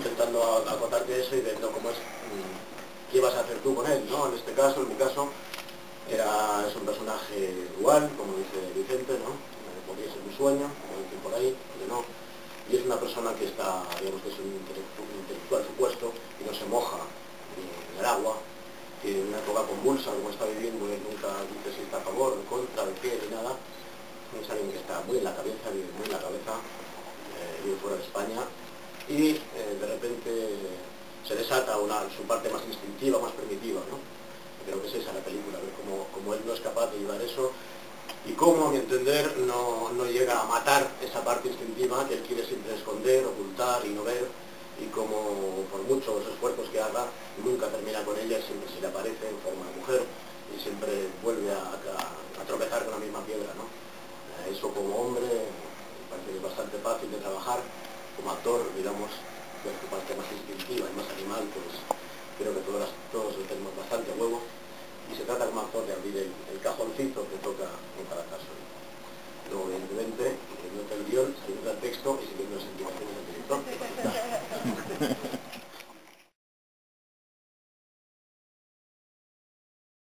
intentando acotarte eso y viendo cómo es, qué vas a hacer tú con él, ¿no? En este caso, en mi caso, es un personaje dual, como dice Vicente, ¿no? Podría ser un sueño, como dicen por ahí, que no. Y es una persona que está, digamos que es un intelectual supuesto y no se moja ni en el agua, que en una época convulsa como está viviendo, él nunca dice si está a favor, en contra, de qué, ni nada. Es alguien que está muy en la cabeza, vive muy en la cabeza, vive fuera de España, y de repente se desata su parte más instintiva, más primitiva, ¿no? Creo que es esa la película, ver cómo él no es capaz de llevar eso y cómo, a mi entender, no llega a matar esa parte instintiva que él quiere siempre esconder, ocultar y no ver, y como por muchos esfuerzos que haga, nunca termina con ella y siempre se le aparece en forma de mujer y siempre vuelve a tropezar con la misma piedra, ¿no? Eso como hombre me parece que es bastante fácil de trabajar, como actor, digamos, ver tu parte más instintiva y más animal, pues creo que todos lo tenemos bastante a huevo. Y se trata como actor de abrir el cajoncito que toca en cada caso. Luego, evidentemente, siguiendo el guión, siguiendo el texto y siguiendo las indicaciones del director.